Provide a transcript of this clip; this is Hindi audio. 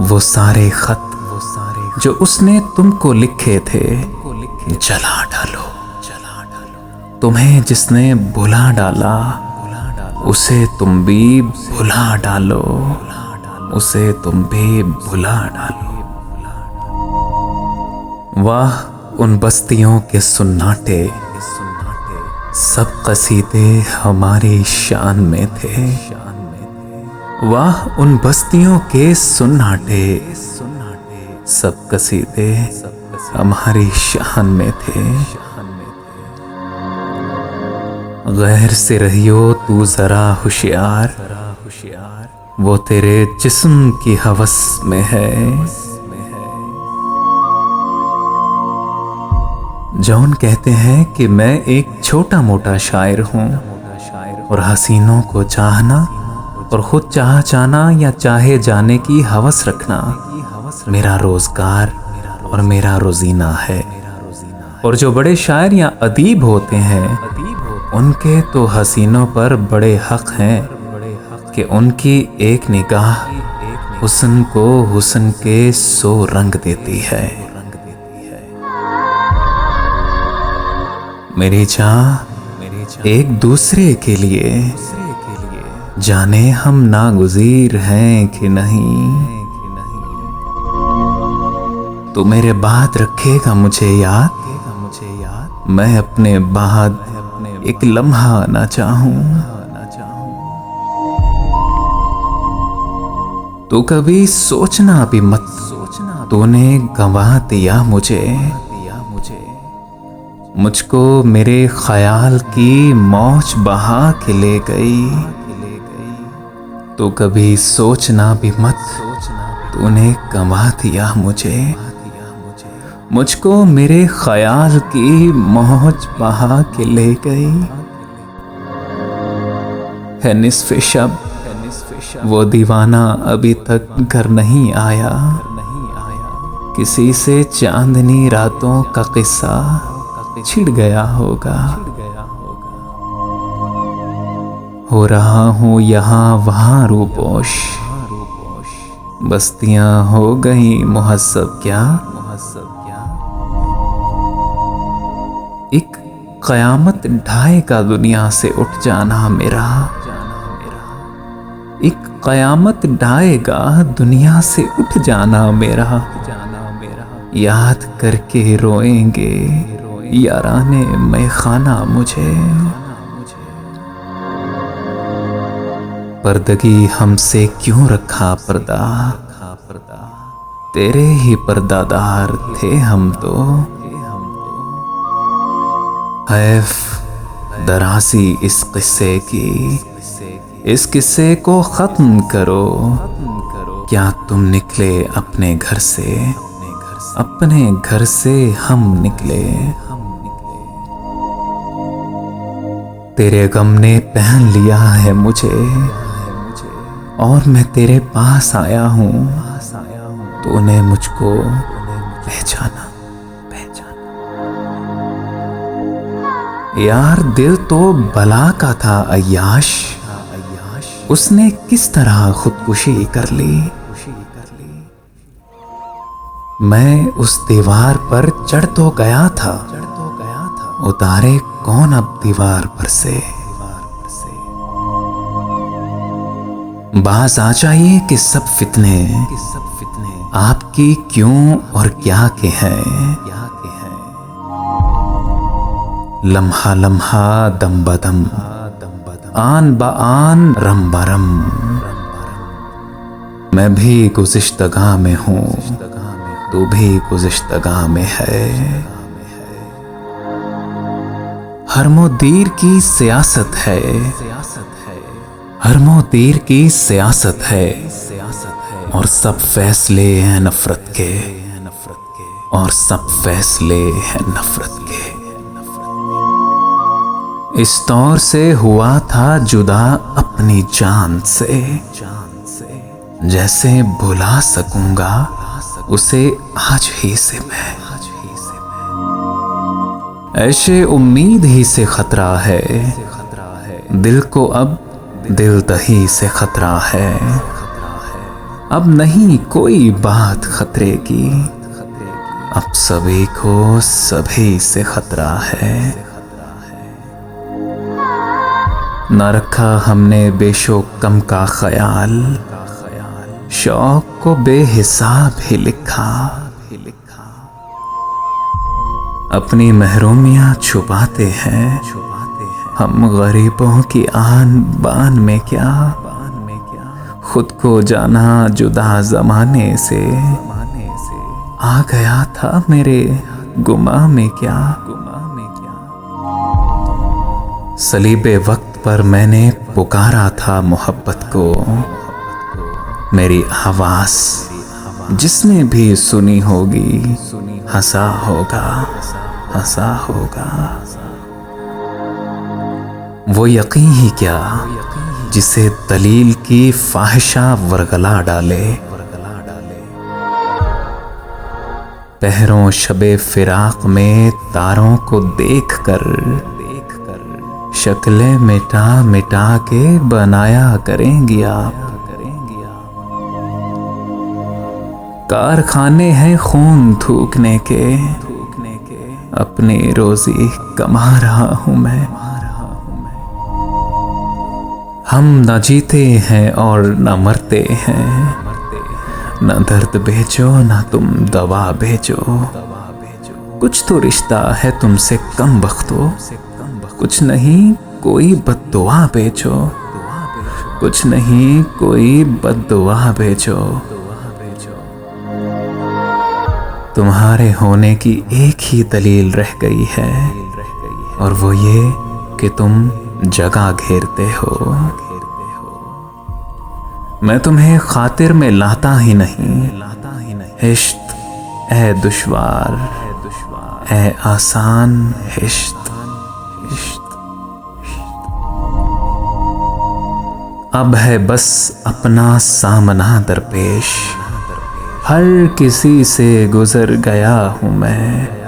वो सारे खत जो उसने तुमको लिखे थे जला डालो। तुम्हें जिसने भुला डाला उसे तुम भी भुला डालो, उसे तुम भी भुला डालो। वाह उन बस्तियों के सुन्नाटे, सब कसीदे हमारी शान में थे। वाह उन बस्तियों के सुन्नाटे, सब कसीदे हमारी शान में थे। गैर से रहियो तू जरा होशियार, वो तेरे जिस्म की हवस में है। जॉन कहते हैं कि मैं एक छोटा मोटा शायर हूँ और हसीनों को चाहना और खुद चाह जाना या चाहे जाने की हवस रखना मेरा रोजगार और मेरा रोजीना है। और जो बड़े शायर या अदीब होते हैं उनके तो हसीनों पर बड़े हक हैं कि उनकी एक निगाह हुस्न को हुस्न के 100 रंग देती है। मेरी जान एक दूसरे के लिए जाने हम नागुज़ीर हैं कि नहीं। तू मेरे बाद रखेगा मुझे याद, मैं अपने बाद एक लम्हा ना चाहूं। तू कभी सोचना भी मत, तूने गंवा दिया मुझे। मुझको मेरे ख्याल की मौज बहा के ले गई। तू कभी सोचना भी मत, तूने गंवा दिया मुझे। मुझको मेरे ख्याल की मौज बहा के ले गई। है निस्फ़े शब वो दीवाना अभी तक घर नहीं आया। किसी से चांदनी रातों का किस्सा छिड़ गया होगा। हो रहा हूँ यहाँ वहाँ रूपोश, बस्तियां हो गई मुहस्सब क्या। एक कयामत ढाएगा दुनिया से उठ जाना मेरा। एक कयामत ढाएगा दुनिया से उठ जाना मेरा। याद करके रोएंगे याराने मैं खाना मुझे। पर्दगी हमसे क्यों रखा पर्दा, तेरे ही पर्दादार थे हम तो। हैफ दरासी इस किस्से की, इस किस्से को खत्म करो। क्या तुम निकले अपने घर से, अपने घर से हम निकले। तेरे गम ने पहन लिया है मुझे और मैं तेरे पास आया हूँ। तूने मुझको पहचाना। यार दिल तो बला का था अय्याश, उसने किस तरह खुदकुशी कर ली। मैं उस दीवार पर चढ़ तो गया था, उतारे कौन अब दीवार पर से। बाज आ जाइए कि सब फितने आपकी क्यों और क्या के हैं। लम्हा लम्हा दम बदम, आन ब आन रम बरम। मैं भी गुज़िश्तगा में हूँ, तू भी गुज़िश्तगा में है। हरमोदीर की सियासत है, हरमोदीर की सियासत है। और सब फैसले हैं नफरत के, और सब फैसले हैं नफरत के। इस दौर से हुआ था जुदा अपनी जान से, जैसे भुला सकूंगा उसे आज ही से मैं। ऐशे उम्मीद ही से खतरा है, दिल को अब दिल दही से खतरा है। अब नहीं कोई बात खतरे की, अब सभी को सभी से खतरा है। न रखा हमने बेशोक कम का ख्याल, शौक को बेहिसाब ही लिखा। अपनी महरूमियां छुपाते हैं हम गरीबों की आन बान में क्या। खुद को जाना जुदा जमाने से, आ गया था मेरे गुमा में क्या। सलीबे वक्त पर मैंने पुकारा था मोहब्बत को, मेरी आवाज जिसने भी सुनी होगी हंसा होगा, हंसा होगा। वो यकीन ही क्या जिसे दलील की फाहिशा वरगला डाले। पहरों शबे फिराक में तारों को देखकर शक्लें मिटा मिटा के बनाया करेंगी आप। कारखाने हैं खून थूकने के, अपनी रोजी कमा रहा हूं मैं। हम न जीते हैं और न मरते हैं, न दर्द बेचो न तुम दवा बेचो। कुछ तो रिश्ता है तुमसे कम बख्तो, कुछ नहीं कोई बद्दुआ बेचो, कुछ नहीं कोई बद्दुआ बेचो। तुम्हारे होने की एक ही दलील रह गई है, और वो ये कि तुम जगह घेरते हो। मैं तुम्हें खातिर में लाता ही नहीं। इश्क ए दुश्वार ए आसान इश्क। अब है बस अपना सामना दरपेश, हर किसी से गुजर गया हूं मैं।